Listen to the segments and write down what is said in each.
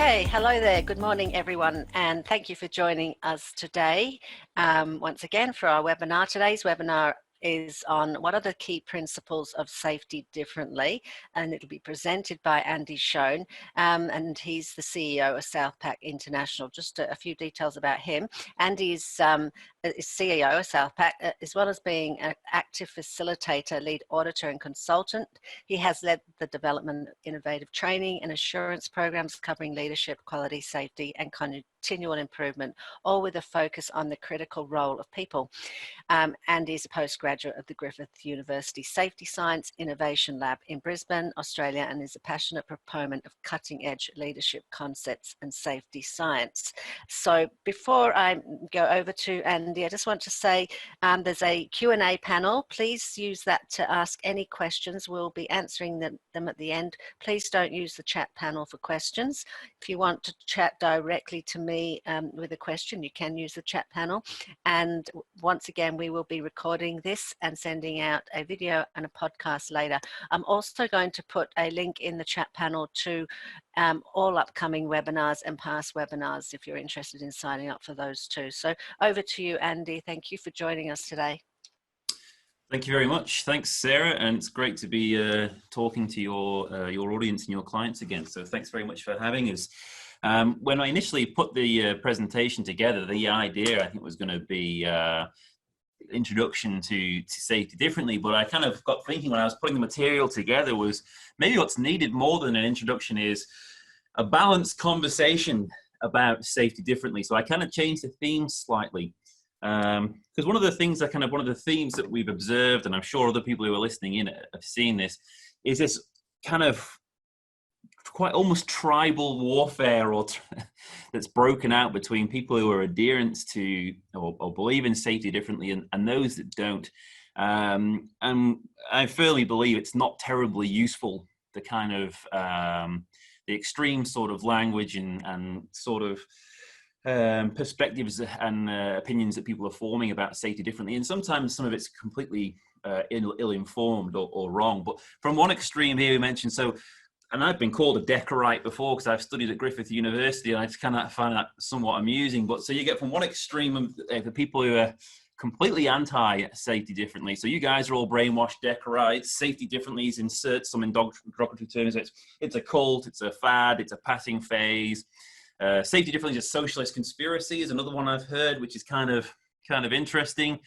Okay, hello there. Good morning, everyone, and thank you for joining us today. Once again, for our webinar. Today's webinar is on what are the key principles of safety differently, and it'll be presented by Andy Schoen, and he's the CEO of Southpac International. Just a few details about him. Andy is CEO of Southpac, as well as being an active facilitator, lead auditor and consultant. He has led the development of innovative training and assurance programs covering leadership, quality, safety and continual improvement, all with a focus on the critical role of people. Andy is a postgraduate of the Griffith University Safety Science Innovation Lab in Brisbane, Australia, and is a passionate proponent of cutting-edge leadership concepts and safety science. So before I go over to Andy, I just want to say there's a Q&A panel. Please use that to ask any questions. We'll be answering them at the end. Please don't use the chat panel for questions. If you want to chat directly to me with a question, you can use the chat panel. And once again, we will be recording this and sending out a video and a podcast later. I'm also going to put a link in the chat panel to all upcoming webinars and past webinars if you're interested in signing up for those too. So over to you, Andy. Thank you for joining us today. Thank you very much. Thanks, Sarah, and it's great to be talking to your audience and your clients again. So thanks very much for having us. When I initially put the presentation together, the idea I think was going to be introduction to safety differently, but I kind of got thinking when I was putting the material together was maybe what's needed more than an introduction is a balanced conversation about safety differently. So I kind of changed the theme slightly because one of the themes that we've observed, and I'm sure other people who are listening in have seen this, is this kind of quite almost tribal warfare that's broken out between people who are adherents to or believe in safety differently and those that don't. And I firmly believe it's not terribly useful, the kind of the extreme sort of language and sort of perspectives and opinions that people are forming about safety differently. And sometimes some of it's completely ill-informed or wrong. But from one extreme here, we mentioned, and I've been called a Decorite before because I've studied at Griffith University, and I kind of find that somewhat amusing. But so you get from one extreme of the people who are completely anti-safety differently. So you guys are all brainwashed Decorites. Safety differently is insert some derogatory terms. It's a cult, it's a fad, it's a passing phase. Safety differently is a socialist conspiracy is another one I've heard, which is kind of interesting.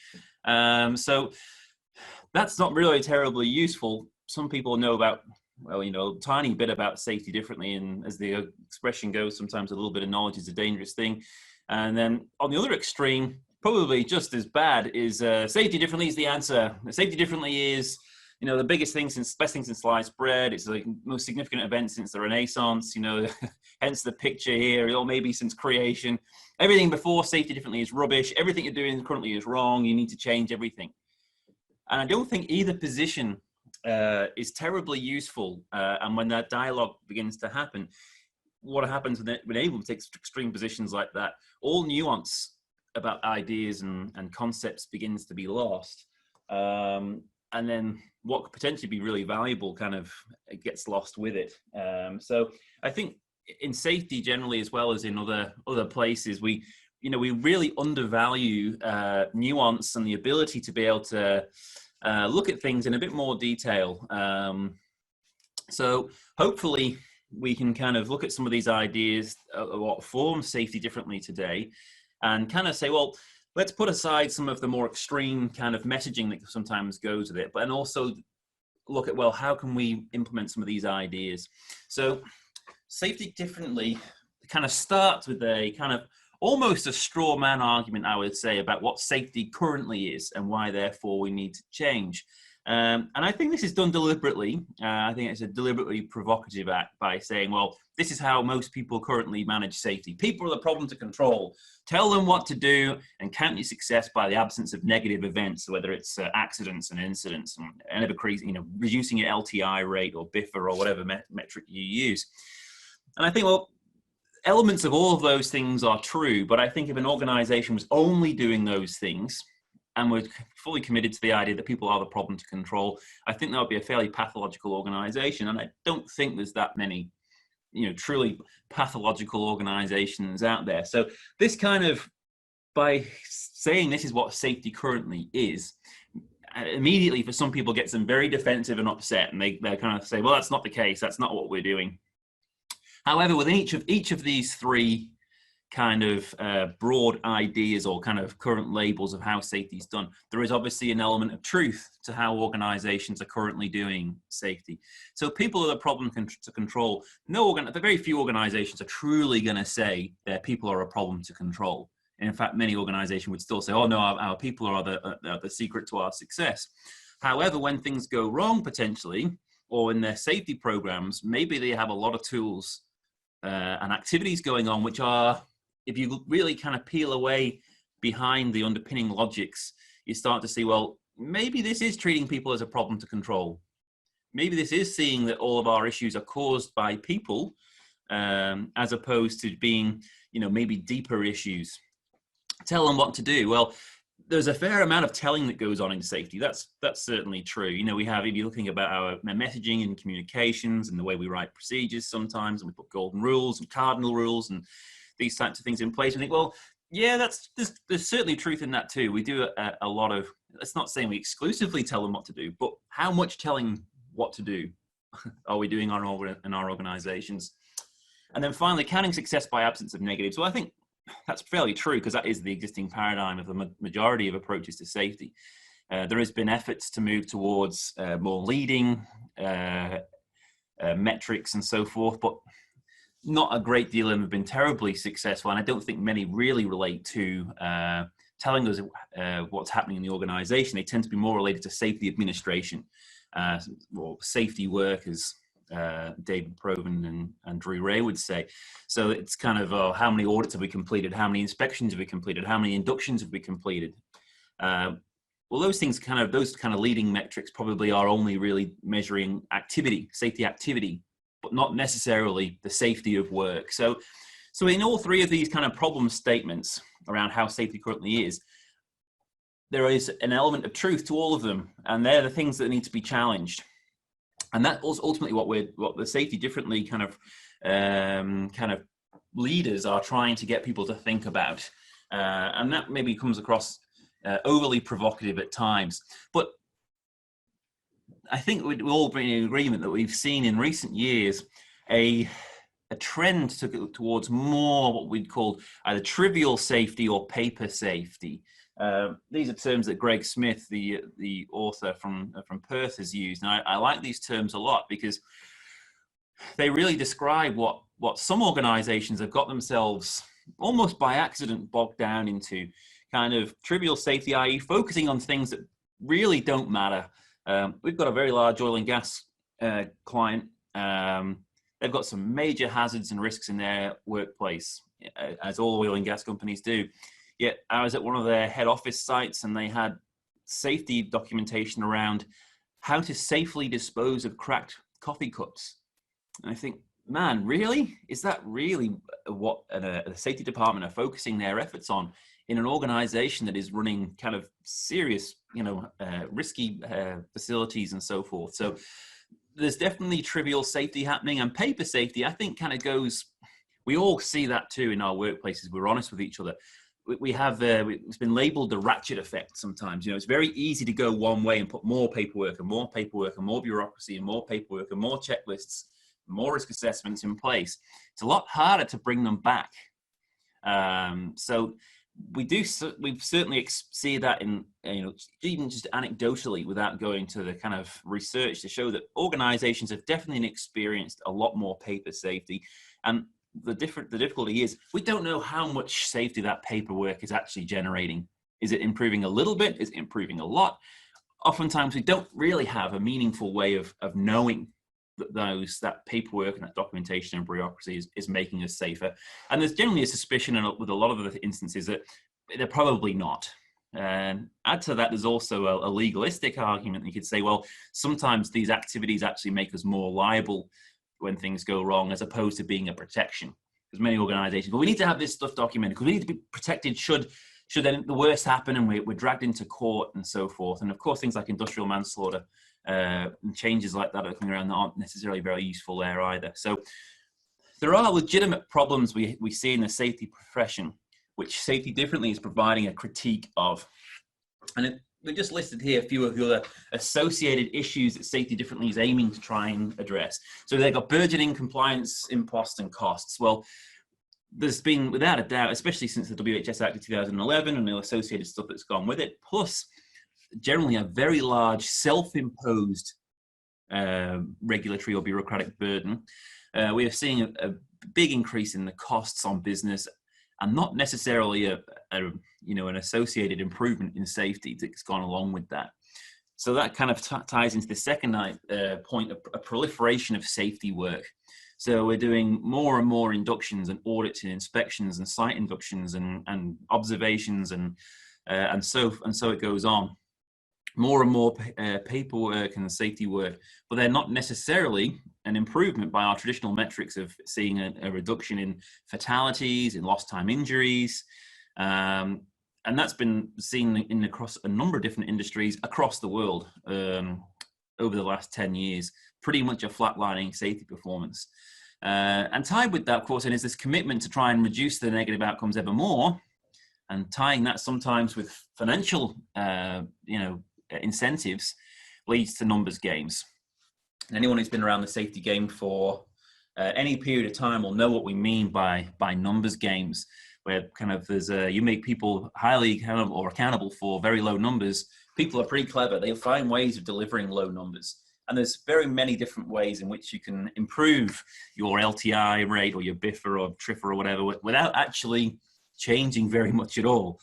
So that's not really terribly useful. Some people know about, well, a tiny bit about safety differently, and as the expression goes, sometimes a little bit of knowledge is a dangerous thing. And then on the other extreme, probably just as bad, is safety differently is the answer. Safety differently is, the best thing since sliced bread. It's the most significant event since the Renaissance, hence the picture here, or maybe since creation. Everything before safety differently is rubbish. Everything you're doing currently is wrong. You need to change everything. And I don't think either position is terribly useful. And when that dialogue begins to happen, what happens when able to take extreme positions like that, all nuance about ideas and concepts begins to be lost. And then what could potentially be really valuable kind of gets lost with it. So I think in safety generally, as well as in other places, we really undervalue nuance and the ability to be able to look at things in a bit more detail. So hopefully we can kind of look at some of these ideas of what forms safety differently today and kind of say, well, let's put aside some of the more extreme kind of messaging that sometimes goes with it, but and also look at, well, how can we implement some of these ideas? So safety differently kind of starts with a kind of almost a straw man argument, I would say, about what safety currently is and why, therefore, we need to change. And I think this is done deliberately. I think it's a deliberately provocative act by saying, well, this is how most people currently manage safety. People are the problem to control. Tell them what to do and count your success by the absence of negative events, whether it's accidents and incidents and ever crazy, reducing your LTI rate or BIFR or whatever metric you use. And I think, well, elements of all of those things are true, but I think if an organization was only doing those things and we're fully committed to the idea that people are the problem to control, I think that would be a fairly pathological organization. And I don't think there's that many truly pathological organizations out there. So this kind of, by saying this is what safety currently is, immediately for some people gets them very defensive and upset, and they kind of say, well, that's not the case, that's not what we're doing. However, within each of these three kind of broad ideas or kind of current labels of how safety is done, there is obviously an element of truth to how organizations are currently doing safety. So people are the problem to control. Very few organizations are truly going to say their people are a problem to control. And in fact, many organizations would still say, oh no, our people are the secret to our success. However, when things go wrong potentially, or in their safety programs, maybe they have a lot of tools and activities going on which are, if you really kind of peel away behind the underpinning logics, you start to see, well, maybe this is treating people as a problem to control. Maybe this is seeing that all of our issues are caused by people, as opposed to being, maybe deeper issues. Tell them what to do. Well, there's a fair amount of telling that goes on in safety. That's certainly true. We have, if you're looking about our messaging and communications and the way we write procedures sometimes, and we put golden rules and cardinal rules and these types of things in place. We think, well, yeah, there's certainly truth in that too. We do a lot of, it's not saying we exclusively tell them what to do, but how much telling what to do are we doing in our organizations? And then finally, counting success by absence of negatives. Well, I think that's fairly true, because that is the existing paradigm of the majority of approaches to safety. There has been efforts to move towards more leading metrics and so forth, but not a great deal of them have been terribly successful. And I don't think many really relate to telling us what's happening in the organization. They tend to be more related to safety administration, or safety work, as David Proven and Drew Ray would say. So it's kind of, how many audits have we completed? How many inspections have we completed? How many inductions have we completed? Well, those kind of leading metrics probably are only really measuring activity, safety activity, but not necessarily the safety of work. So in all three of these kind of problem statements around how safety currently is, there is an element of truth to all of them, and they're the things that need to be challenged. And that was ultimately what the Safety Differently kind of leaders are trying to get people to think about. And that maybe comes across overly provocative at times. But I think we'd all be in agreement that we've seen in recent years a trend towards more what we'd call either trivial safety or paper safety. These are terms that Greg Smith, the author from Perth, has used. And I like these terms a lot, because they really describe what some organizations have got themselves almost by accident bogged down into, kind of trivial safety, i.e. focusing on things that really don't matter. We've got a very large oil and gas client. They've got some major hazards and risks in their workplace, as all oil and gas companies do. Yet I was at one of their head office sites, and they had safety documentation around how to safely dispose of cracked coffee cups. And I think, man, really? Is that really what the safety department are focusing their efforts on in an organization that is running kind of serious, risky facilities and so forth? So there's definitely trivial safety happening, and paper safety, I think, kind of goes, we all see that too in our workplaces. We're honest with each other. We have, it's been labeled the ratchet effect sometimes. It's very easy to go one way and put more paperwork and more paperwork and more bureaucracy and more paperwork and more checklists, more risk assessments in place. It's a lot harder to bring them back. So we've certainly see that in, even just anecdotally, without going to the kind of research to show that organizations have definitely experienced a lot more paper safety. And the difficulty is, we don't know how much safety that paperwork is actually generating. Is it improving a little bit? Is it improving a lot? Oftentimes we don't really have a meaningful way of knowing that paperwork and that documentation and bureaucracy is making us safer. And there's generally a suspicion with a lot of the instances that they're probably not. And add to that, there's also a legalistic argument. You could say, well, sometimes these activities actually make us more liable when things go wrong, as opposed to being a protection. There's many organizations, but we need to have this stuff documented because we need to be protected should then the worst happen and we're dragged into court and so forth. And of course, things like industrial manslaughter and changes like that are coming around that aren't necessarily very useful there either. So there are legitimate problems we see in the safety profession, which Safety Differently is providing a critique of. And we just listed here a few of the other associated issues that Safety Differently is aiming to try and address. So they've got burgeoning compliance, imposts, and costs. Well, there's been, without a doubt, especially since the WHS Act of 2011 and the associated stuff that's gone with it, plus generally a very large self-imposed regulatory or bureaucratic burden. We are seeing a big increase in the costs on business, and not necessarily an associated improvement in safety that's gone along with that. So that kind of ties into the second point of a proliferation of safety work. So we're doing more and more inductions and audits and inspections and site inductions and observations and so it goes on. More and more paperwork and safety work, but they're not necessarily an improvement by our traditional metrics of seeing a reduction in fatalities, in lost time injuries. And that's been seen across a number of different industries across the world over the last 10 years, pretty much a flatlining safety performance. And tied with that, of course, and is this commitment to try and reduce the negative outcomes ever more, and tying that sometimes with financial, incentives, leads to numbers games. And anyone who's been around the safety game for any period of time will know what we mean by numbers games, where kind of there's you make people highly accountable for very low numbers. People are pretty clever. They'll find ways of delivering low numbers. And there's very many different ways in which you can improve your LTI rate or your BIFR or TRIFR or whatever without actually changing very much at all.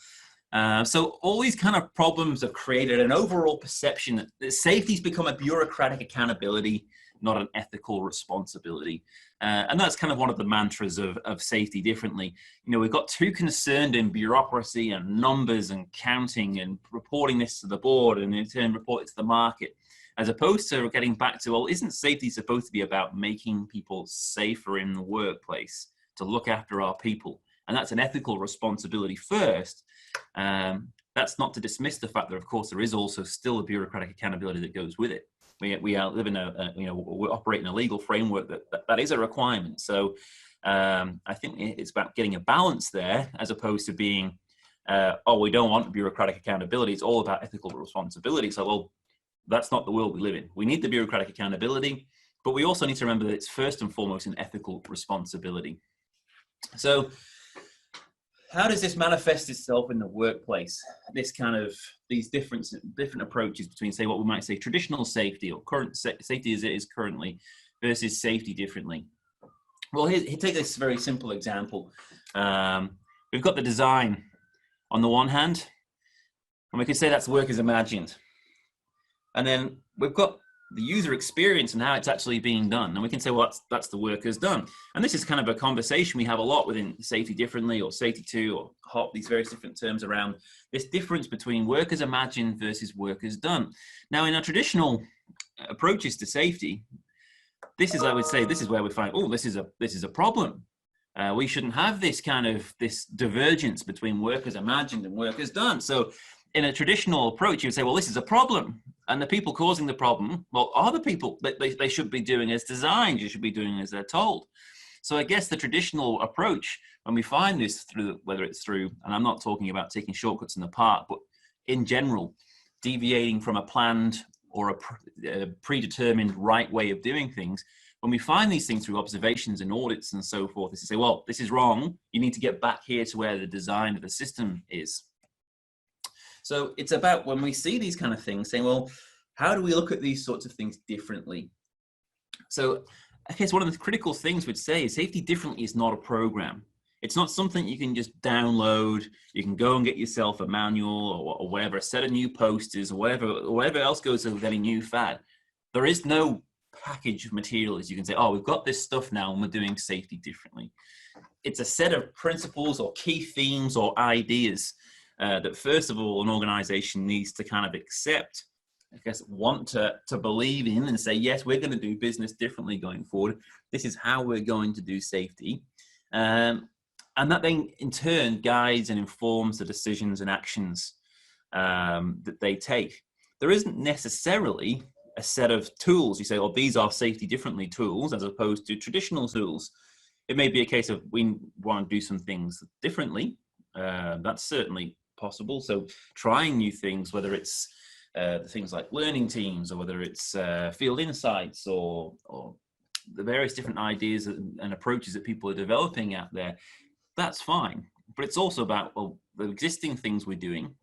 So all these kind of problems have created an overall perception that safety's become a bureaucratic accountability, not an ethical responsibility. And that's kind of one of the mantras of Safety Differently. We've got too concerned in bureaucracy and numbers and counting and reporting this to the board and in turn report it to the market, as opposed to getting back to, well, isn't safety supposed to be about making people safer in the workplace, to look after our people? And that's an ethical responsibility first. That's not to dismiss the fact that, of course, there is also still a bureaucratic accountability that goes with it. We live in we operate in a legal framework that is a requirement. So I think it's about getting a balance there, as opposed to being, we don't want bureaucratic accountability. It's all about ethical responsibility. So, well, that's not the world we live in. We need the bureaucratic accountability, but we also need to remember that it's first and foremost an ethical responsibility. So, how does this manifest itself in the workplace? These different approaches between, say, what we might say traditional safety or current safety as it is currently versus Safety Differently. Well, here take this very simple example. We've got the design on the one hand, and we could say that's work as imagined. And then we've got the user experience and how it's actually being done. And we can say, well, that's the work as done. And this is kind of a conversation we have a lot within Safety Differently or Safety 2 or HOP, these various different terms around this difference between work as imagined versus work as done. Now, in our traditional approaches to safety, I would say, this is where we find, this is a problem. We shouldn't have this divergence between work as imagined and work as done. So in a traditional approach, you would say, well, this is a problem. And the people causing the problem, well, are the people that they should be doing as designed, you should be doing as they're told. So I guess the traditional approach, when we find this whether it's through, and I'm not talking about taking shortcuts in the park, but in general, deviating from a planned or a predetermined right way of doing things, when we find these things through observations and audits and so forth, is to say, well, this is wrong. You need to get back here to where the design of the system is. So it's about, when we see these kind of things, saying, well, how do we look at these sorts of things differently? So I guess one of the critical things we'd say is Safety Differently is not a program. It's not something you can just download. You can go and get yourself a manual or whatever, a set of new posters or whatever else goes with any new fad. There is no package of materials you can say, we've got this stuff now and we're doing Safety Differently. It's a set of principles or key themes or ideas that first of all, an organization needs to kind of accept, I guess, want to believe in and say, yes, we're going to do business differently going forward. This is how we're going to do safety. And that then in turn guides and informs the decisions and actions that they take. There isn't necessarily a set of tools. You say, these are Safety Differently tools as opposed to traditional tools. It may be a case of we want to do some things differently. That's certainly possible. So trying new things, whether it's things like learning teams, or whether it's field insights, or the various different ideas and approaches that people are developing out there, that's fine. But it's also about, well, the existing things we're doing,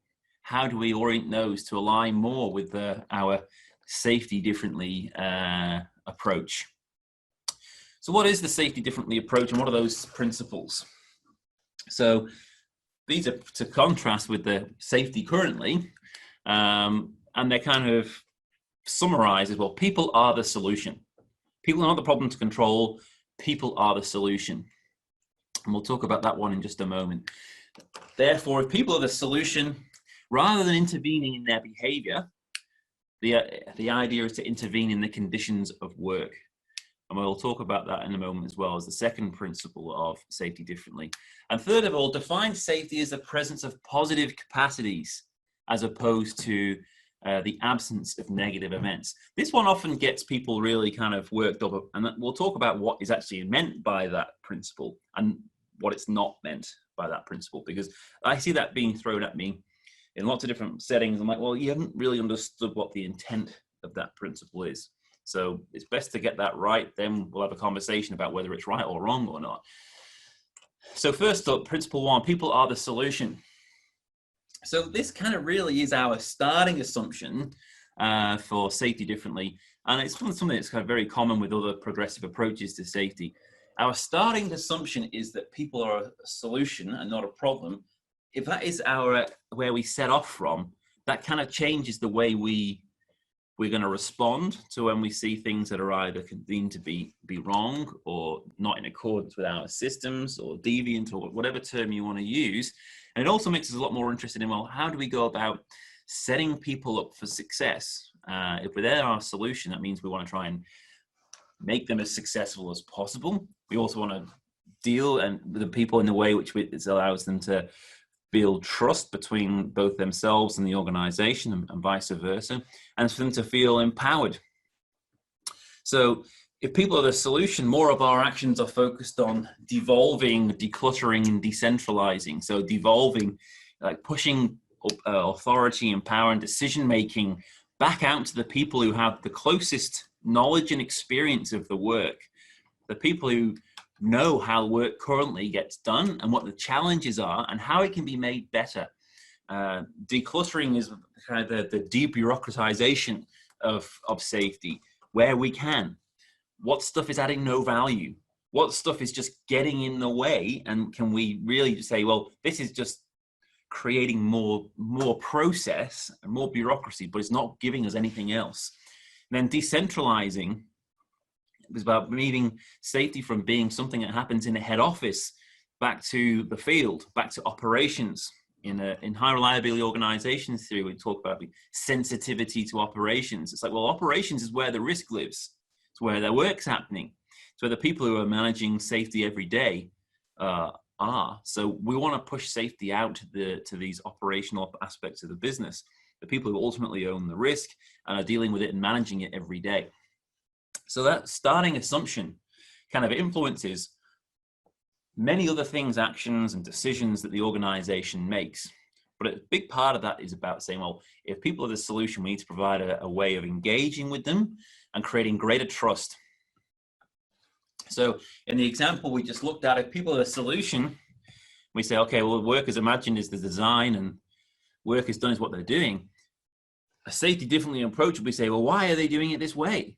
how do we orient those to align more with our safety differently approach? So what is the safety differently approach, and what are those principles? So these are to contrast with the safety currently, and they're kind of summarized as, well, people are the solution. People are not the problem to control, people are the solution. And we'll talk about that one in just a moment. Therefore, if people are the solution, rather than intervening in their behavior, the idea is to intervene in the conditions of work. And we'll talk about that in a moment as well as the second principle of safety differently. And third of all, define safety as the presence of positive capacities as opposed to the absence of negative events. This one often gets people really kind of worked up, and we'll talk about what is actually meant by that principle and what it's not meant by that principle, because I see that being thrown at me in lots of different settings. I'm like, well, you haven't really understood what the intent of that principle is. So it's best to get that right. Then we'll have a conversation about whether it's right or wrong or not. So first up, principle one, people are the solution. So this kind of really is our starting assumption for safety differently. And it's something that's kind of very common with other progressive approaches to safety. Our starting assumption is that people are a solution and not a problem. If that is where we set off from, that kind of changes the way we're going to respond to when we see things that are either deemed to be wrong or not in accordance with our systems or deviant or whatever term you want to use. And it also makes us a lot more interested in, well, how do we go about setting people up for success? If they're our solution, that means we want to try and make them as successful as possible. We also want to deal with the people in the way which it allows them to build trust between both themselves and the organization, and vice versa, and for them to feel empowered. So if people are the solution, more of our actions are focused on devolving, decluttering, and decentralizing. So devolving, like pushing authority and power and decision-making back out to the people who have the closest knowledge and experience of the work, the people who know how work currently gets done and what the challenges are and how it can be made better. Decluttering is kind of the debureaucratization of safety, where we can. What stuff is adding no value? What stuff is just getting in the way? And can we really say, well, this is just creating more process and more bureaucracy, but it's not giving us anything else. And then decentralizing is about moving safety from being something that happens in a head office back to the field, back to operations. In high reliability organizations theory, we talk about the sensitivity to operations. It's like, well, operations is where the risk lives. It's where their work's happening. It's where the people who are managing safety every day are. So we want to push safety out to these operational aspects of the business, the people who ultimately own the risk and are dealing with it and managing it every day. So that starting assumption kind of influences many other things, actions and decisions that the organization makes. But a big part of that is about saying, well, if people are the solution, we need to provide a way of engaging with them and creating greater trust. So in the example we just looked at, if people are the solution, we say, okay, well, work as imagined is the design and work is done is what they're doing. A safety differently approach, we say, well, why are they doing it this way?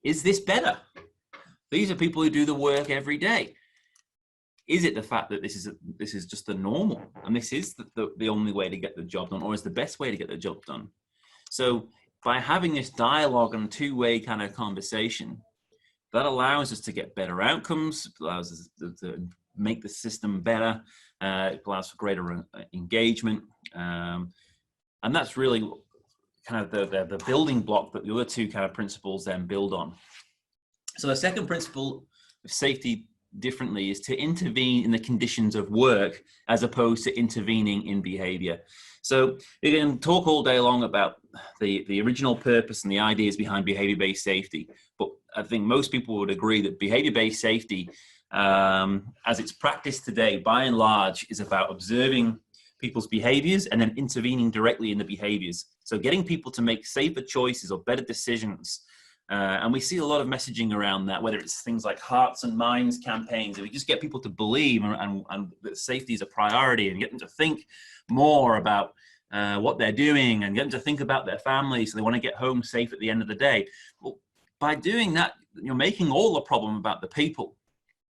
Is this better? These are people who do the work every day. Is it the fact that this is just the normal and this is the only way to get the job done, or is the best way to get the job done? So by having this dialogue and two-way kind of conversation, that allows us to get better outcomes, allows us to make the system better, it allows for greater engagement, and that's really kind of the building block that the other two kind of principles then build on. So the second principle of safety differently is to intervene in the conditions of work as opposed to intervening in behavior. So you can talk all day long about the original purpose and the ideas behind behavior-based safety, but I think most people would agree that behavior-based safety as it's practiced today, by and large, is about observing people's behaviors and then intervening directly in the behaviors. So getting people to make safer choices or better decisions. And we see a lot of messaging around that, whether it's things like hearts and minds campaigns, and we just get people to believe and that safety is a priority, and get them to think more about what they're doing, and get them to think about their family, so they want to get home safe at the end of the day. Well, by doing that, you're making all the problem about the people,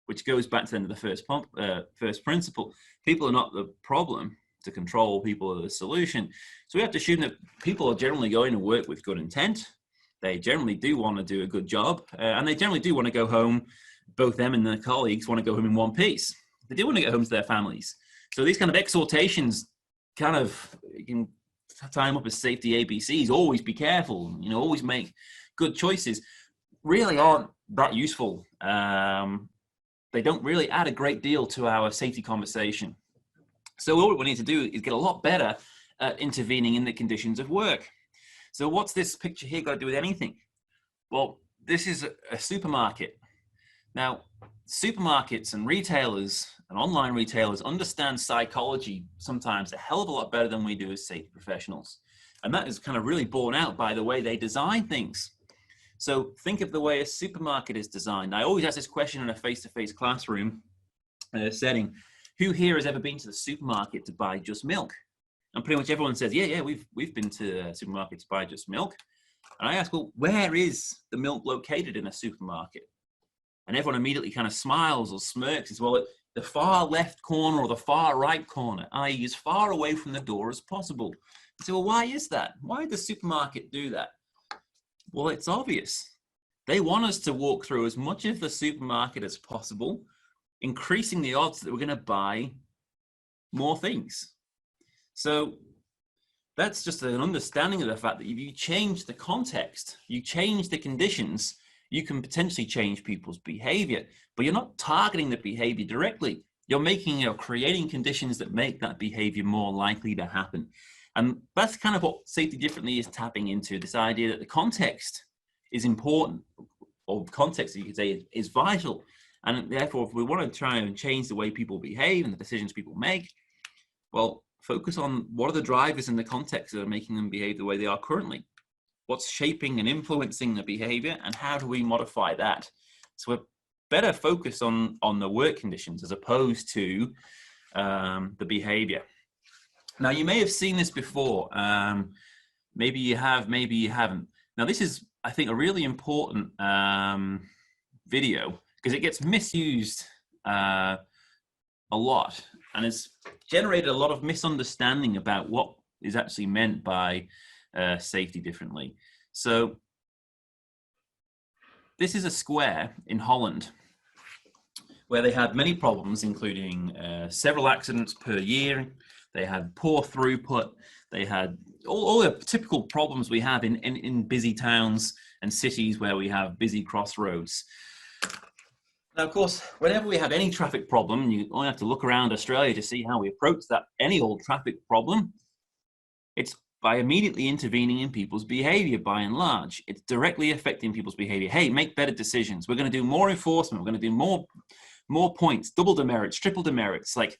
which goes back to the first principle. People are not the problem to control, people are the solution. So we have to assume that people are generally going to work with good intent. They generally do want to do a good job, and they generally do want to go home. Both them and their colleagues want to go home in one piece. They do want to get home to their families. So these kind of exhortations kind of, you can tie them up as safety ABCs. Always be careful, always make good choices, really aren't that useful. They don't really add a great deal to our safety conversation. So what we need to do is get a lot better at intervening in the conditions of work. So what's this picture here got to do with anything? Well, this is a supermarket. Now, supermarkets and retailers and online retailers understand psychology sometimes a hell of a lot better than we do as safety professionals. And that is kind of really borne out by the way they design things. So think of the way a supermarket is designed. I always ask this question in a face-to-face classroom setting. Who here has ever been to the supermarket to buy just milk? And pretty much everyone says, yeah, we've been to a supermarket to buy just milk. And I ask, well, where is the milk located in a supermarket? And everyone immediately kind of smiles or smirks as well, at the far left corner or the far right corner, i.e. as far away from the door as possible. I say, well, why is that? Why did the supermarket do that? Well, it's obvious. They want us to walk through as much of the supermarket as possible, increasing the odds that we're going to buy more things. So that's just an understanding of the fact that if you change the context, you change the conditions, you can potentially change people's behavior, but you're not targeting the behavior directly. You're creating conditions that make that behavior more likely to happen. And that's kind of what Safety Differently is tapping into, this idea that the context is important, or context, you could say, is vital. And therefore, if we want to try and change the way people behave and the decisions people make, well, focus on what are the drivers in the context that are making them behave the way they are currently. What's shaping and influencing the behavior, and how do we modify that? So we're better focused on the work conditions as opposed to the behavior. Now, you may have seen this before. Maybe you have, maybe you haven't. Now, this is, I think, a really important video because it gets misused a lot, and it's generated a lot of misunderstanding about what is actually meant by Safety Differently. So this is a square in Holland where they had many problems, including several accidents per year. They had poor throughput. They had all the typical problems we have in busy towns and cities where we have busy crossroads. Now, of course, whenever we have any traffic problem, you only have to look around Australia to see how we approach that, any old traffic problem. It's by immediately intervening in people's behavior, by and large. It's directly affecting people's behavior. Hey, make better decisions. We're going to do more enforcement. We're going to do more points, double demerits, triple demerits, like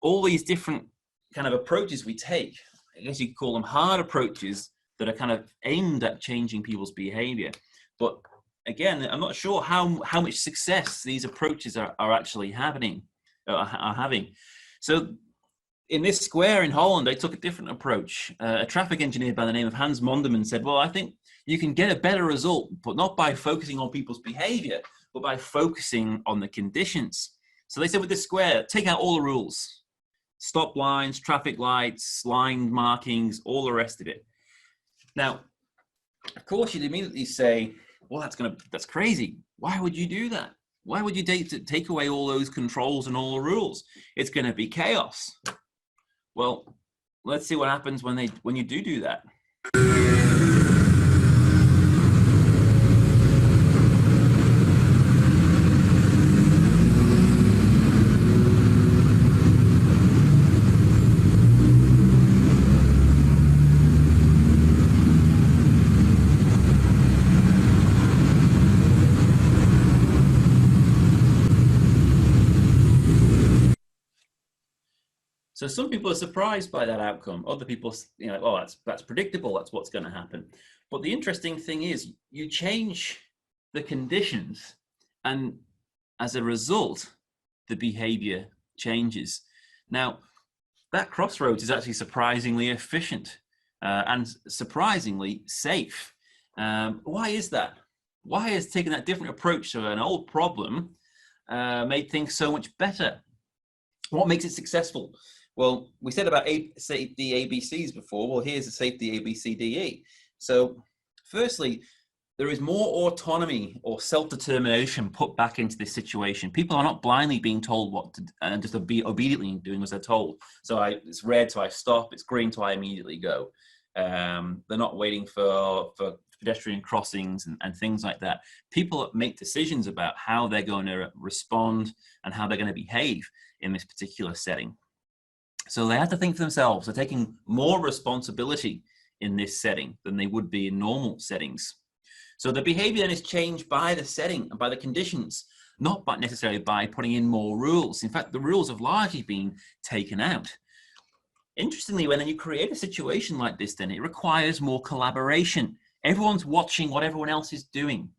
all these different kind of approaches we take. I guess you could call them hard approaches that are kind of aimed at changing people's behavior. But again, I'm not sure how much success these approaches are actually having. So in this square in Holland, they took a different approach. A traffic engineer by the name of Hans Monderman said, well, I think you can get a better result, but not by focusing on people's behavior, but by focusing on the conditions. So they said with this square, take out all the rules. Stop lines, traffic lights, line markings, all the rest of it. Now, of course, you'd immediately say, well, that's crazy. Why would you do that? Why would you take away all those controls and all the rules? It's going to be chaos. Well, let's see what happens when you do that. So some people are surprised by that outcome. Other people, oh, that's predictable. That's what's going to happen. But the interesting thing is you change the conditions, and as a result, the behavior changes. Now, that crossroads is actually surprisingly efficient and surprisingly safe. Why is that? Why has taking that different approach to an old problem made things so much better? What makes it successful? Well, we said about safety ABCs before. Well, here's the safety ABCDE. So firstly, there is more autonomy or self-determination put back into this situation. People are not blindly being told what to and just obediently doing as they're told. So it's red, so I stop. It's green, so I immediately go. They're not waiting for pedestrian crossings and things like that. People make decisions about how they're going to respond and how they're going to behave in this particular setting. So they have to think for themselves. They're taking more responsibility in this setting than they would be in normal settings. So the behavior then is changed by the setting and by the conditions, not necessarily by putting in more rules. In fact, the rules have largely been taken out. Interestingly, when you create a situation like this, then it requires more collaboration. Everyone's watching what everyone else is doing.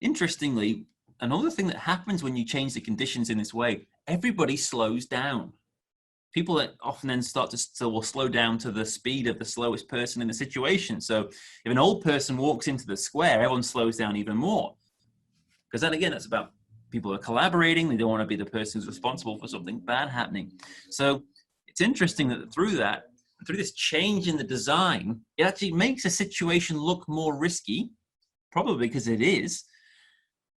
Interestingly, another thing that happens when you change the conditions in this way, everybody slows down. People that often then start to slow down to the speed of the slowest person in the situation. So if an old person walks into the square, everyone slows down even more. Because then again, it's about people are collaborating. They don't want to be the person who's responsible for something bad happening. So it's interesting that through this change in the design, it actually makes a situation look more risky, probably because it is,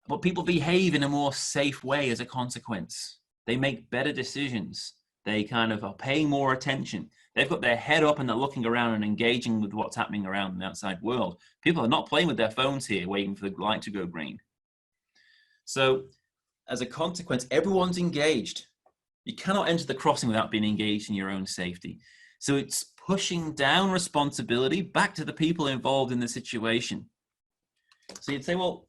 but people behave in a more safe way as a consequence. They make better decisions. They kind of are paying more attention. They've got their head up and they're looking around and engaging with what's happening around in the outside world. People are not playing with their phones here, waiting for the light to go green. So as a consequence, everyone's engaged. You cannot enter the crossing without being engaged in your own safety. So it's pushing down responsibility back to the people involved in the situation. So you'd say, well,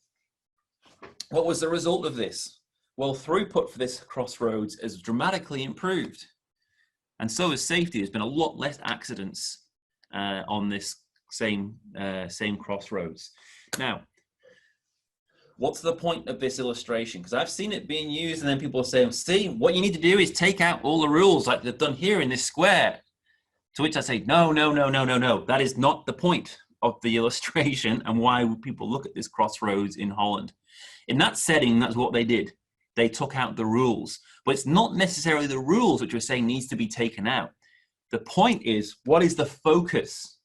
what was the result of this? Well, throughput for this crossroads has dramatically improved. And so has safety. There's been a lot less accidents on this same crossroads. Now, what's the point of this illustration? Because I've seen it being used and then people say, see, what you need to do is take out all the rules like they've done here in this square. To which I say, no. That is not the point of the illustration and why people look at this crossroads in Holland. In that setting, that's what they did. They took out the rules, but it's not necessarily the rules which we're saying needs to be taken out. The point is, what is the focus?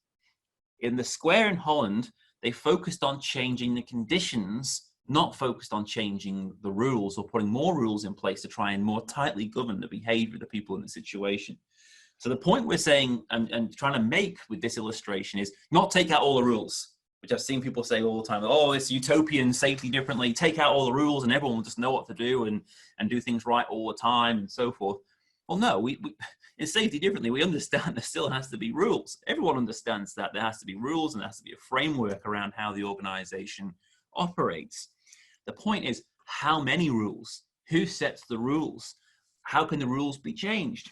In the square in Holland, they focused on changing the conditions, not focused on changing the rules or putting more rules in place to try and more tightly govern the behavior of the people in the situation. So the point we're saying and trying to make with this illustration is not take out all the rules, which I've seen people say all the time, oh, it's utopian safety differently, take out all the rules and everyone will just know what to do and do things right all the time and so forth. Well, no, we in safety differently, we understand there still has to be rules. Everyone understands that there has to be rules and there has to be a framework around how the organization operates. The point is, how many rules? Who sets the rules? How can the rules be changed?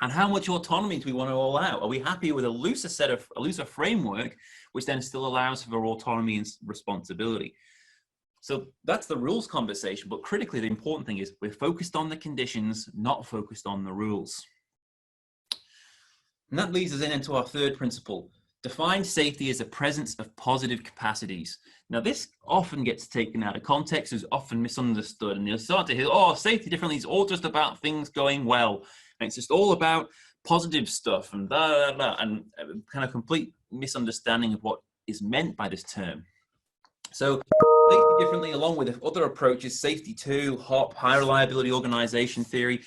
And how much autonomy do we want to allow? Are we happy with a looser framework, which then still allows for autonomy and responsibility? So that's the rules conversation. But critically, the important thing is we're focused on the conditions, not focused on the rules. And that leads us into our third principle. Define safety as a presence of positive capacities. Now, this often gets taken out of context, is often misunderstood, and you'll start to hear, oh, safety differently is all just about things going well. And it's just all about positive stuff and blah, blah, blah, and kind of complete misunderstanding of what is meant by this term. So safety differently, along with other approaches, safety 2, HOP, high reliability organization theory,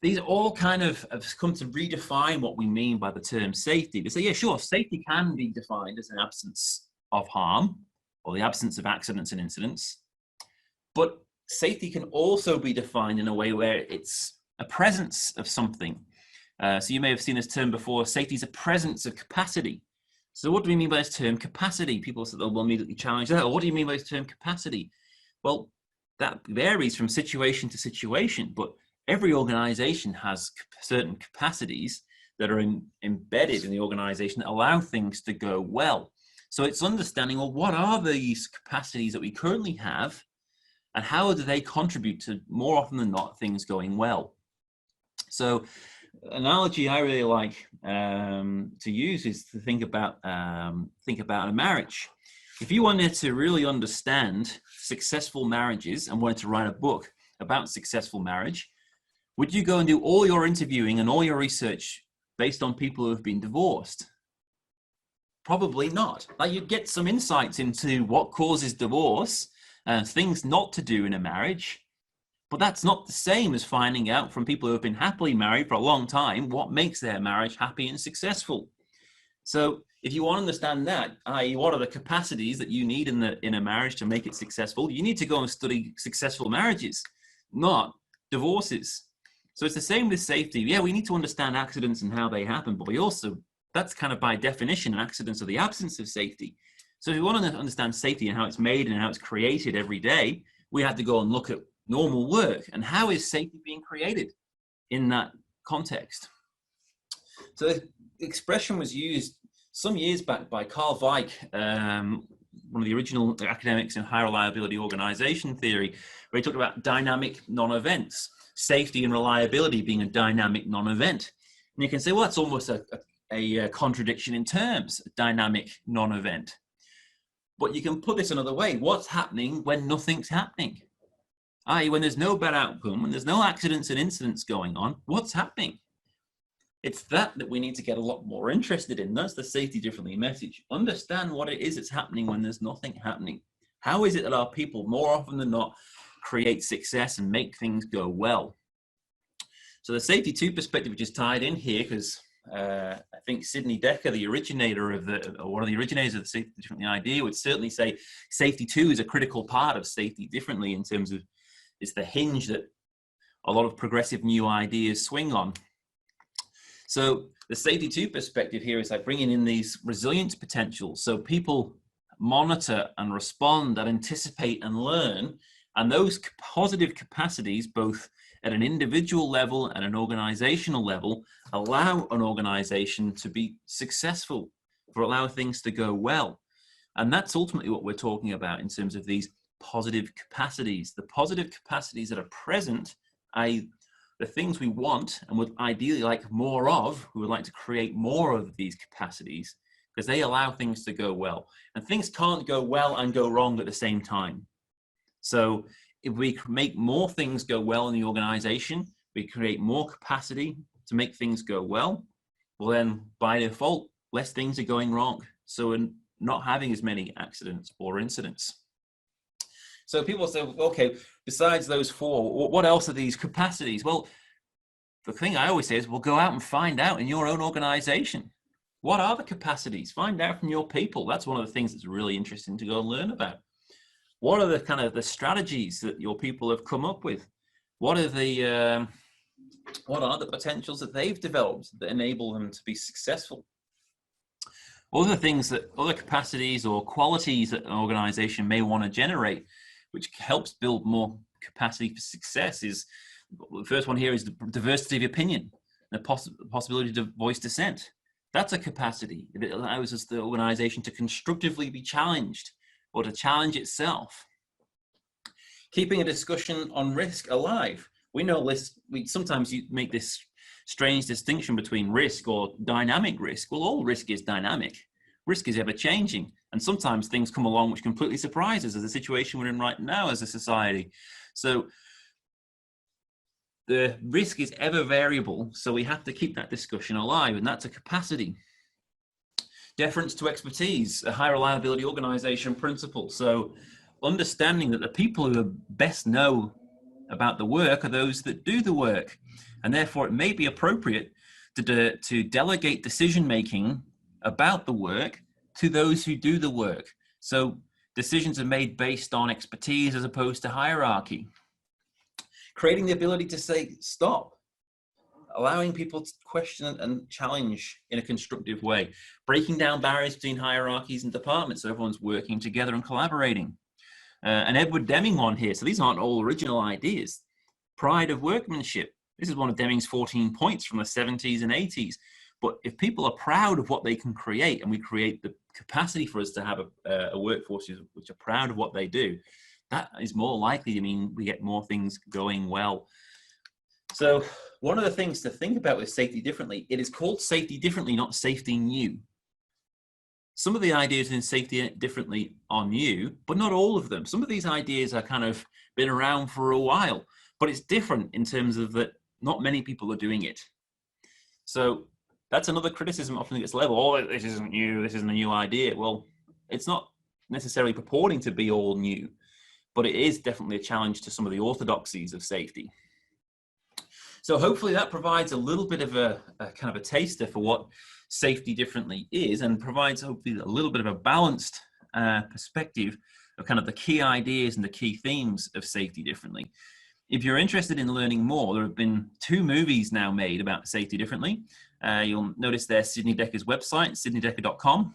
these all kind of have come to redefine what we mean by the term safety. They say, yeah, sure, safety can be defined as an absence of harm or the absence of accidents and incidents, but safety can also be defined in a way where it's a presence of something. So you may have seen this term before, safety is a presence of capacity. So what do we mean by this term capacity? People will immediately challenge that. What do you mean by this term capacity? Well, that varies from situation to situation, but every organization has certain capacities that are embedded in the organization that allow things to go well. So it's understanding, well, what are these capacities that we currently have, and how do they contribute to, more often than not, things going well? So analogy I really like to use is to think about a marriage. If you wanted to really understand successful marriages and wanted to write a book about successful marriage, would you go and do all your interviewing and all your research based on people who have been divorced? Probably not. Like, you'd get some insights into what causes divorce and things not to do in a marriage, but that's not the same as finding out from people who have been happily married for a long time what makes their marriage happy and successful. So if you want to understand that, i.e. what are the capacities that you need in a marriage to make it successful, you need to go and study successful marriages, not divorces. So it's the same with safety. Yeah, we need to understand accidents and how they happen, but we also, that's kind of by definition, accidents are the absence of safety. So if we want to understand safety and how it's made and how it's created every day, we have to go and look at normal work and how is safety being created in that context. So the expression was used some years back by Carl Weick, one of the original academics in high reliability organization theory, where he talked about dynamic non-events, safety and reliability being a dynamic non-event. And you can say, well, that's almost a contradiction in terms, a dynamic non-event. But you can put this another way. What's happening when nothing's happening? I.e., when there's no bad outcome, when there's no accidents and incidents going on, what's happening? It's that we need to get a lot more interested in. That's the safety differently message. Understand what it is that's happening when there's nothing happening. How is it that our people, more often than not, create success and make things go well? So the safety 2 perspective, which is tied in here, because I think Sidney Dekker, the originator of one of the originators of the safety differently idea, would certainly say safety 2 is a critical part of safety differently, in terms of it's the hinge that a lot of progressive new ideas swing on. So the safety 2 perspective here is like bringing in these resilience potentials. So people monitor and respond and anticipate and learn, and those positive capacities, both at an individual level and an organizational level, allow an organization to be successful, or allow things to go well. And that's ultimately what we're talking about in terms of these positive capacities. The positive capacities that are present, i.e. the things we want and would ideally like more of, we would like to create more of these capacities, because they allow things to go well. And things can't go well and go wrong at the same time. So if we make more things go well in the organization, we create more capacity to make things go well, well then by default, less things are going wrong. So we're not having as many accidents or incidents. So people say, okay, besides those 4, what else are these capacities? Well, the thing I always say is, well, go out and find out in your own organization. What are the capacities? Find out from your people. That's one of the things that's really interesting to go and learn about. What are the kind of the strategies that your people have come up with? What are the potentials that they've developed that enable them to be successful? Other things that, other capacities or qualities that an organization may want to generate, which helps build more capacity for success, is the first one here is the diversity of opinion, the possibility to voice dissent. That's a capacity. It allows us, the organization, to constructively be challenged or to challenge itself. Keeping a discussion on risk alive. We know this, sometimes you make this strange distinction between risk or dynamic risk. Well, all risk is dynamic. Risk is ever changing. And sometimes things come along which completely surprise us, as the situation we're in right now as a society. So the risk is ever variable. So we have to keep that discussion alive, and that's a capacity. Deference to expertise, a high reliability organization principle. So understanding that the people who best know about the work are those that do the work. And therefore it may be appropriate to delegate decision-making about the work to those who do the work. So decisions are made based on expertise as opposed to hierarchy. Creating the ability to say, stop. Allowing people to question and challenge in a constructive way. Breaking down barriers between hierarchies and departments so everyone's working together and collaborating. And Edward Deming on here, so these aren't all original ideas. Pride of workmanship. This is one of Deming's 14 points from the 70s and 80s. But if people are proud of what they can create, and we create the capacity for us to have a workforce which are proud of what they do, that is more likely to mean we get more things going well. So one of the things to think about with safety differently, it is called safety differently, not safety new. Some of the ideas in safety differently are new, but not all of them. Some of these ideas are kind of been around for a while, but it's different in terms of that not many people are doing it. So that's another criticism often gets leveled. Oh, this isn't new, this isn't a new idea. Well, it's not necessarily purporting to be all new, but it is definitely a challenge to some of the orthodoxies of safety. So hopefully that provides a little bit of a kind of a taster for what safety differently is, and provides hopefully a little bit of a balanced perspective of kind of the key ideas and the key themes of safety differently. If you're interested in learning more, there have been 2 movies now made about safety differently. You'll notice there Sidney Decker's website, sydneydecker.com.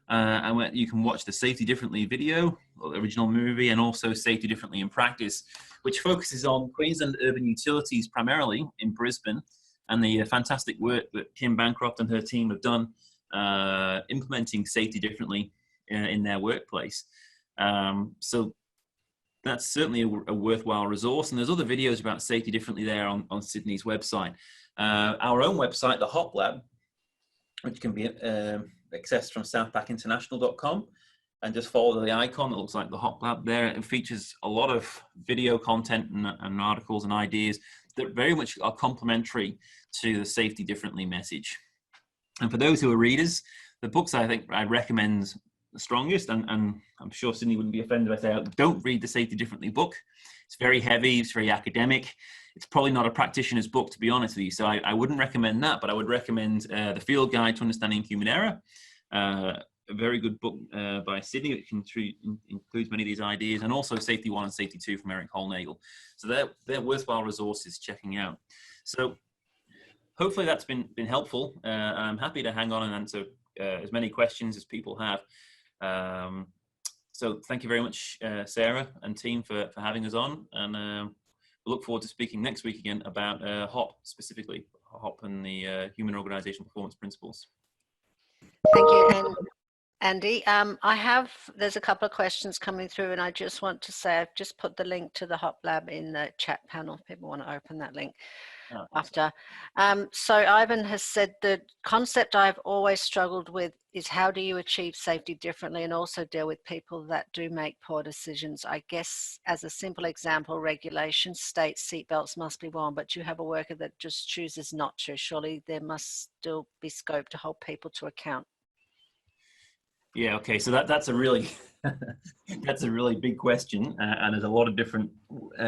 And where you can watch the Safety Differently video, or the original movie, and also Safety Differently in Practice, which focuses on Queensland urban utilities primarily in Brisbane, and the fantastic work that Kim Bancroft and her team have done implementing safety differently in their workplace. So that's certainly a worthwhile resource. And there's other videos about safety differently there on Sydney's website. Our own website, the Hop Lab, which can be accessed from southpacinternational.com, and just follow the icon that looks like the Hop Lab there. It features a lot of video content and articles and ideas that very much are complementary to the safety differently message. And for those who are readers, the books I think I recommend the strongest, and I'm sure Sydney wouldn't be offended if I say don't read the Safety Differently book. It's very heavy, it's very academic. It's probably not a practitioner's book, to be honest with you. So I wouldn't recommend that, but I would recommend The Field Guide to Understanding Human Error, a very good book by Sydney, which includes many of these ideas, and also Safety 1 and Safety 2 from Eric Holnagel. So they're worthwhile resources checking out. So hopefully that's been helpful. I'm happy to hang on and answer as many questions as people have. So thank you very much, Sarah and team, for having us on, and we look forward to speaking next week again about HOP, specifically HOP and the Human Organizational Performance Principles. Thank you. And Andy, there's a couple of questions coming through, and I just want to say I've just put the link to the Hop Lab in the chat panel if people want to open that link after. So Ivan has said the concept I've always struggled with is how do you achieve safety differently and also deal with people that do make poor decisions. I guess as a simple example, regulation states seatbelts must be worn, but you have a worker that just chooses not to. Surely there must still be scope to hold people to account. Yeah, okay, so that's a really that's a really big question, and there's a lot of different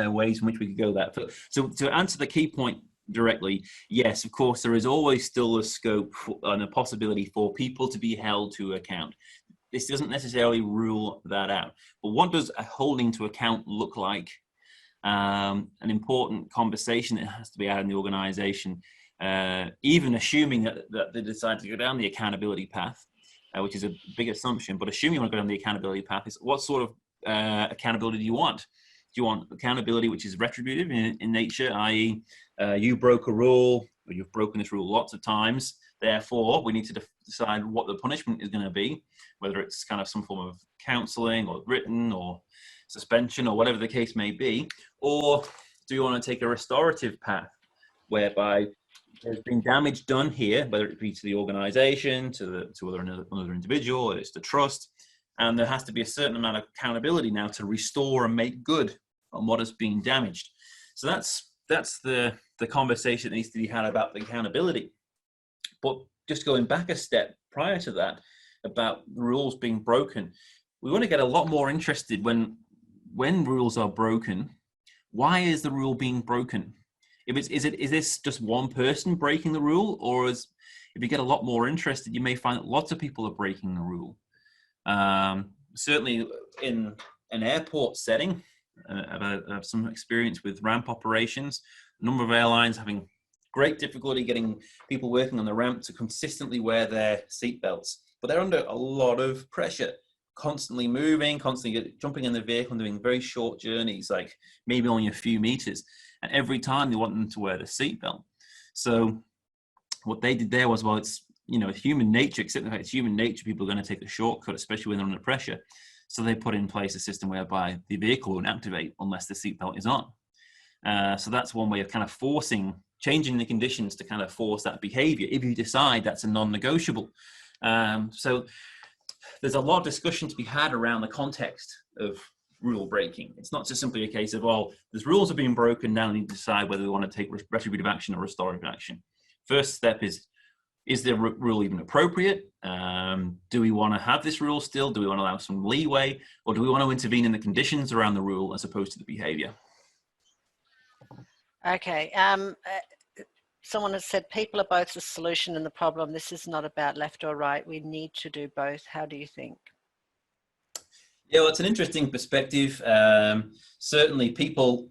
ways in which we could go that. So to answer the key point directly, yes, of course, there is always still a scope and a possibility for people to be held to account. This doesn't necessarily rule that out, but what does a holding to account look like? An important conversation that has to be had in the organization, even assuming that they decide to go down the accountability path, which is a big assumption, but assuming you want to go down the accountability path, is what sort of accountability do you want? Do you want accountability which is retributive in nature, i.e. You broke a rule, or you've broken this rule lots of times, therefore we need to decide what the punishment is going to be, whether it's kind of some form of counseling or written or suspension or whatever the case may be? Or do you want to take a restorative path whereby there's been damage done here, whether it be to the organization, to another individual, or it's the trust, and there has to be a certain amount of accountability now to restore and make good on what has been damaged. So that's the conversation that needs to be had about the accountability. But just going back a step prior to that, about rules being broken, we want to get a lot more interested when rules are broken. Why is the rule being broken? Is this just one person breaking the rule, or if you get a lot more interested, you may find that lots of people are breaking the rule. Certainly in an airport setting, I have some experience with ramp operations. A number of airlines having great difficulty getting people working on the ramp to consistently wear their seatbelts, but they're under a lot of pressure, constantly moving, constantly jumping in the vehicle and doing very short journeys, like maybe only a few meters. and every time they want them to wear the seatbelt. So what they did there was, well, it's, you know, human nature, except the fact it's human nature, people are going to take the shortcut, especially when they're under pressure. So they put in place a system whereby the vehicle won't activate unless the seatbelt is on. So that's one way of kind of changing the conditions to kind of force that behavior if you decide that's a non-negotiable. So there's a lot of discussion to be had around the context of rule breaking. It's not just simply a case of, well, there's rules are being broken, now we need to decide whether we want to take retributive action or restorative action. First step is the rule even appropriate? Do we want to have this rule still? Do we want to allow some leeway? Or do we want to intervene in the conditions around the rule as opposed to the behavior? Okay. Someone has said people are both the solution and the problem. This is not about left or right. We need to do both. How do you think? Yeah, well, it's an interesting perspective. Certainly people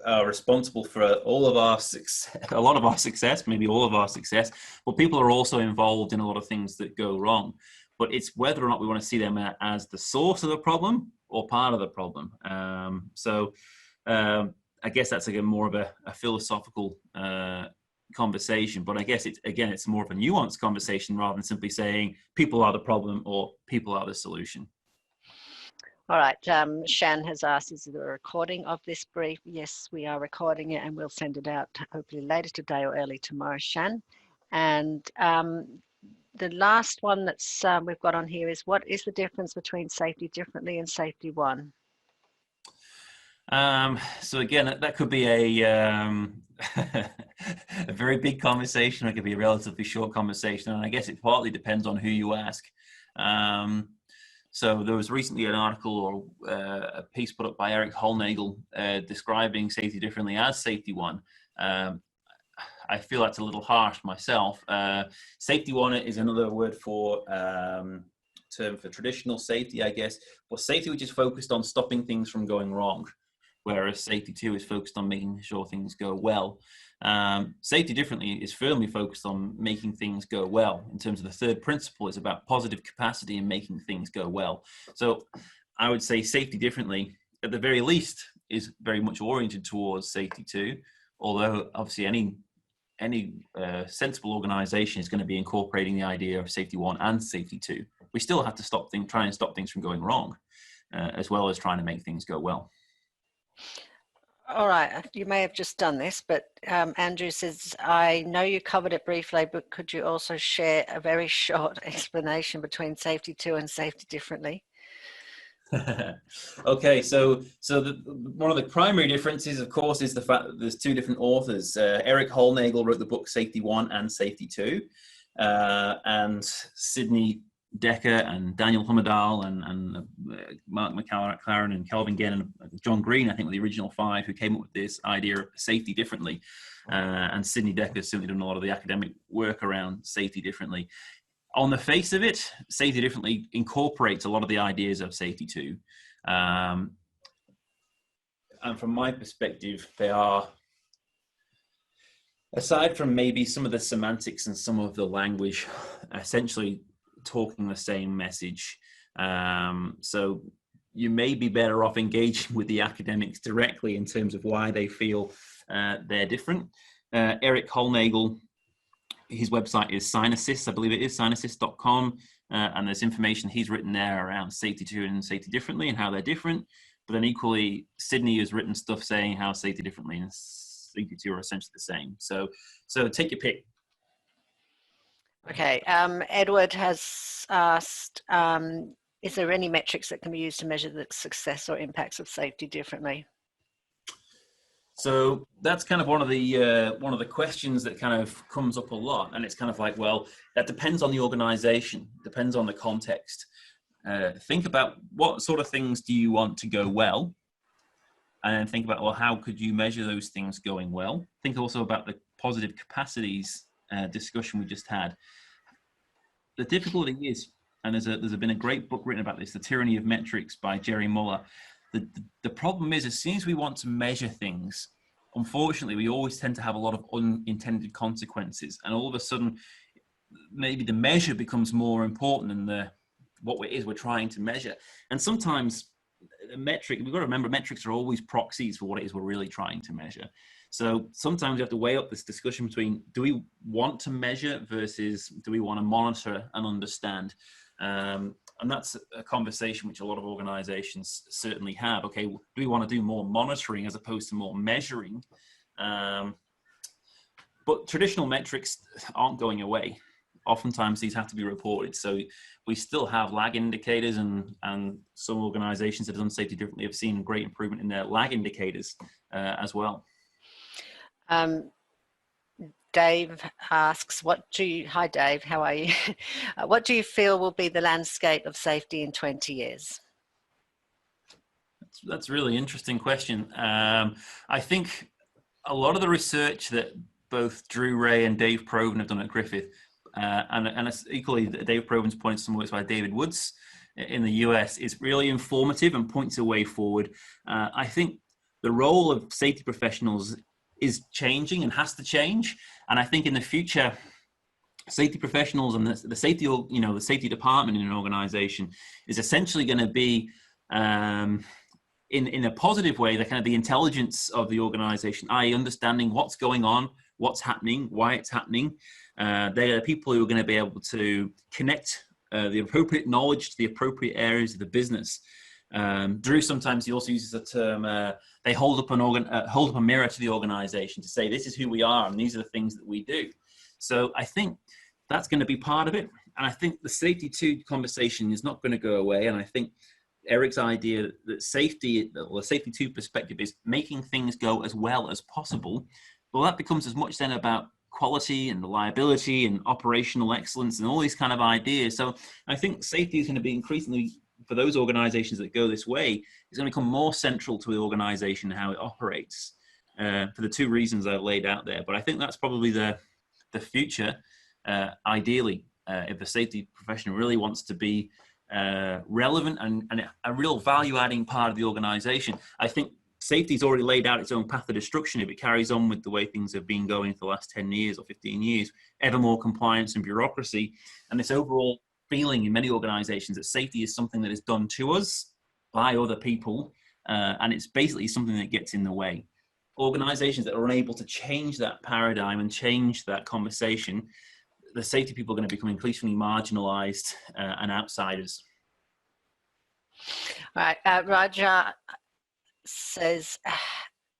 are responsible for all of our success, a lot of our success, maybe all of our success, but people are also involved in a lot of things that go wrong. But it's whether or not we want to see them as the source of the problem or part of the problem. I guess that's again more of a philosophical conversation, but I guess it's more of a nuanced conversation rather than simply saying people are the problem or people are the solution. All right. Shan has asked, is there a recording of this brief? Yes, we are recording it, and we'll send it out hopefully later today or early tomorrow, Shan. And the last one that's we've got on here is, what is the difference between safety differently and safety one? So again, that could be a very big conversation. It could be a relatively short conversation, and I guess it partly depends on who you ask. So there was recently an article or a piece put up by Eric Holnagel describing safety differently as safety one. I feel that's a little harsh myself. Safety one is another word for term for traditional safety, I guess, but safety which is focused on stopping things from going wrong, whereas safety two is focused on making sure things go well. Safety differently is firmly focused on making things go well. In terms of the third principle, it's about positive capacity and making things go well. So I would say safety differently, at the very least, is very much oriented towards safety two, although obviously any sensible organization is going to be incorporating the idea of safety one and safety two. We still have to try and stop things from going wrong, as well as trying to make things go well. All right, you may have just done this, but Andrew says, I know you covered it briefly, but could you also share a very short explanation between safety two and safety differently? Okay, so one of the primary differences, of course, is the fact that there's two different authors. Eric Holnagel wrote the book Safety One and Safety Two, and Sidney Decker and Daniel Hummerdahl and Mark McLaren and Kelvin Genn and John Green, I think, were the original five who came up with this idea of safety differently. And Sidney Decker has certainly done a lot of the academic work around safety differently. On the face of it, safety differently incorporates a lot of the ideas of safety two. And from my perspective, they are, aside from maybe some of the semantics and some of the language, essentially talking the same message. So you may be better off engaging with the academics directly in terms of why they feel they're different. Eric Holnagel, his website is Synassist, I believe it is, synassist.com, and there's information he's written there around safety two and safety differently and how they're different. But then equally, Sidney has written stuff saying how safety differently and safety two are essentially the same. So take your pick. Okay, Edward has asked, is there any metrics that can be used to measure the success or impacts of safety differently? So that's kind of one of the questions that kind of comes up a lot, and it's kind of like, well, that depends on the organization, depends on the context. Think about what sort of things do you want to go well, and then think about, well, how could you measure those things going well? Think also about the positive capacities discussion we just had. The difficulty is, and there's been a great book written about this, The Tyranny of Metrics by Jerry Muller. The problem is, as soon as we want to measure things, unfortunately, we always tend to have a lot of unintended consequences. And all of a sudden, maybe the measure becomes more important than what it is we're trying to measure. And sometimes a metric, we've got to remember metrics are always proxies for what it is we're really trying to measure. So sometimes we have to weigh up this discussion between, do we want to measure versus do we want to monitor and understand? And that's a conversation which a lot of organizations certainly have. Okay, do we want to do more monitoring as opposed to more measuring? But traditional metrics aren't going away. Oftentimes these have to be reported. So we still have lag indicators, and some organizations that have done safety differently have seen great improvement in their lag indicators as well. Dave asks, hi Dave, how are you? What do you feel will be the landscape of safety in 20 years? That's a really interesting question. I think a lot of the research that both Drew Ray and Dave Proven have done at Griffith, and it's equally Dave Proven's points some works by David Woods in the US, is really informative and points a way forward. I think the role of safety professionals is changing and has to change. And I think in the future, safety professionals and the safety, the safety department in an organization is essentially going to be, in a positive way, the kind of the intelligence of the organization, i.e. understanding what's going on, what's happening, why it's happening. They are people who are going to be able to connect the appropriate knowledge to the appropriate areas of the business. Drew sometimes he also uses the term, they hold up a mirror to the organization to say, this is who we are and these are the things that we do. So I think that's going to be part of it. And I think the safety 2 conversation is not going to go away. And I think Eric's idea that safety, or the safety 2 perspective, is making things go as well as possible. Well, that becomes as much then about quality and reliability and operational excellence and all these kind of ideas. So I think safety is going to be increasingly, for those organizations that go this way, is going to become more central to the organization and how it operates, for the 2 reasons I've laid out there. But I think that's probably the future, ideally, if the safety professional really wants to be relevant and a real value-adding part of the organization. I think safety's already laid out its own path of destruction if it carries on with the way things have been going for the last 10 years or 15 years, ever more compliance and bureaucracy, and this overall feeling in many organizations that safety is something that is done to us by other people, and it's basically something that gets in the way. Organizations that are unable to change that paradigm and change that conversation, the safety people are going to become increasingly marginalized and outsiders. All right, Roger says,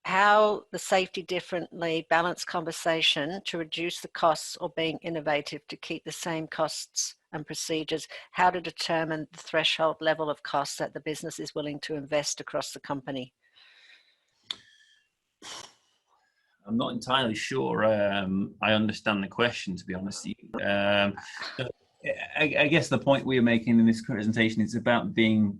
how the safety differently balance conversation to reduce the costs or being innovative to keep the same costs and procedures, how to determine the threshold level of costs that the business is willing to invest across the company. I'm not entirely sure I understand the question, to be honest with you. I guess the point we're making in this presentation is about being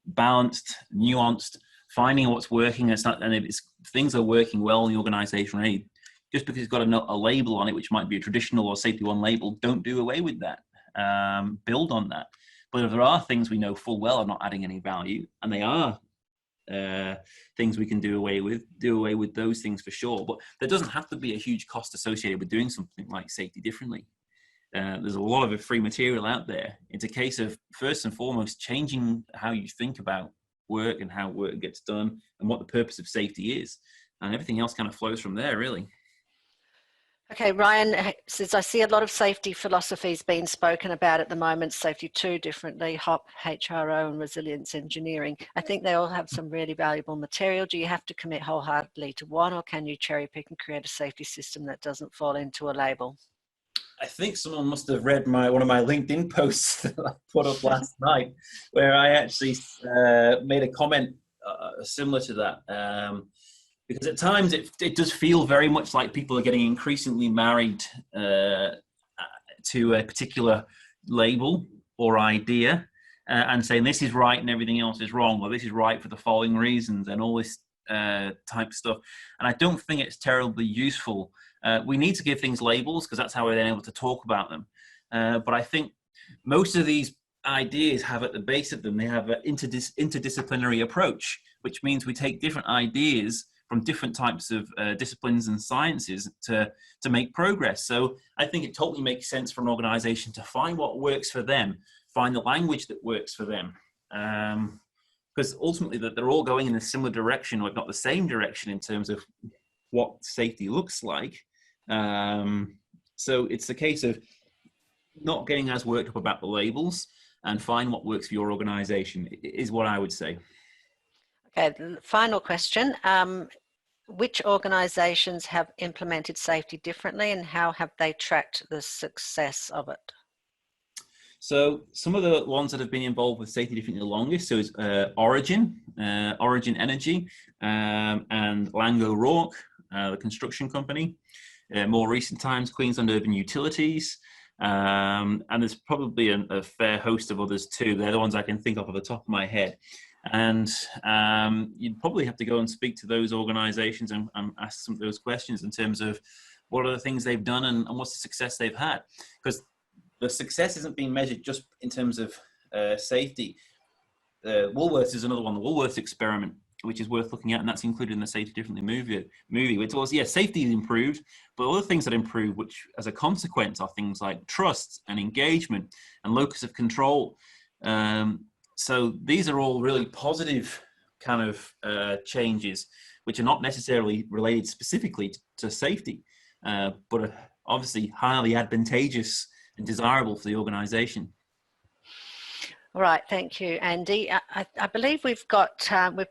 balanced, nuanced, finding what's working. It's not, and if things are working well in the organization, right? Just because it's got a label on it, which might be a traditional or safety 1 label, don't do away with that. Build on that. But if there are things we know full well are not adding any value, and they are things we can do away with those things for sure. But there doesn't have to be a huge cost associated with doing something like safety differently. There's a lot of free material out there. It's a case of, first and foremost, changing how you think about work and how work gets done and what the purpose of safety is. And everything else kind of flows from there, really. Okay, Ryan says, I see a lot of safety philosophies being spoken about at the moment, safety 2 differently, HOP, HRO, and resilience engineering. I think they all have some really valuable material. Do you have to commit wholeheartedly to one, or can you cherry pick and create a safety system that doesn't fall into a label? I think someone must have read one of my LinkedIn posts that I put up last night, where I actually made a comment similar to that. Because at times it does feel very much like people are getting increasingly married to a particular label or idea and saying this is right and everything else is wrong, or this is right for the following reasons and all this type of stuff. And I don't think it's terribly useful. We need to give things labels because that's how we're then able to talk about them. But I think most of these ideas have at the base of them, they have an interdisciplinary approach, which means we take different ideas from different types of disciplines and sciences to make progress. So I think it totally makes sense for an organization to find what works for them, find the language that works for them. because ultimately that they're all going in a similar direction, or if not the same direction, in terms of what safety looks like. So it's a case of not getting as worked up about the labels and find what works for your organization is what I would say. Okay, the final question. Which organizations have implemented safety differently, and how have they tracked the success of it? So some of the ones that have been involved with safety differently the longest, so is Origin Energy, and Lang O'Rourke, the construction company. More recent times, Queensland Urban Utilities, and there's probably a fair host of others too. They're the ones I can think of the top of my head. And you'd probably have to go and speak to those organizations and ask some of those questions in terms of what are the things they've done and what's the success they've had. Because the success isn't being measured just in terms of safety. Woolworths is another one, the Woolworths experiment, which is worth looking at, and that's included in the Safety Differently movie, which was, safety is improved, but other things that improve, which as a consequence are things like trust and engagement and locus of control. So these are all really positive kind of changes, which are not necessarily related specifically to safety, but are obviously highly advantageous and desirable for the organization. All right, thank you, Andy. I believe we've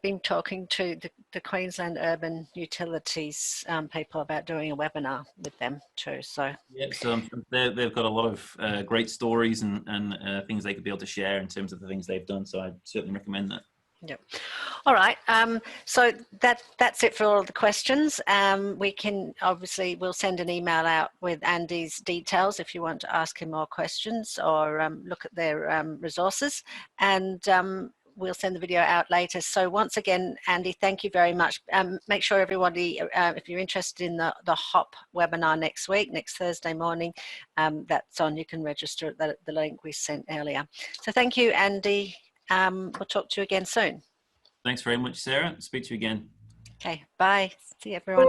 been talking to the Queensland Urban Utilities people about doing a webinar with them too. So yeah, so they've got a lot of great stories and things they could be able to share in terms of the things they've done. So I certainly recommend that. Yep. All right. So that's it for all the questions. We'll send an email out with Andy's details if you want to ask him more questions or look at their resources, and we'll send the video out later. So once again, Andy, thank you very much. Make sure everybody, if you're interested in the HOP webinar next week, next Thursday morning, that's on. You can register at the link we sent earlier. So thank you, Andy. We'll talk to you again soon. Thanks very much, Sarah. Speak to you again. Okay, bye. See you, everyone.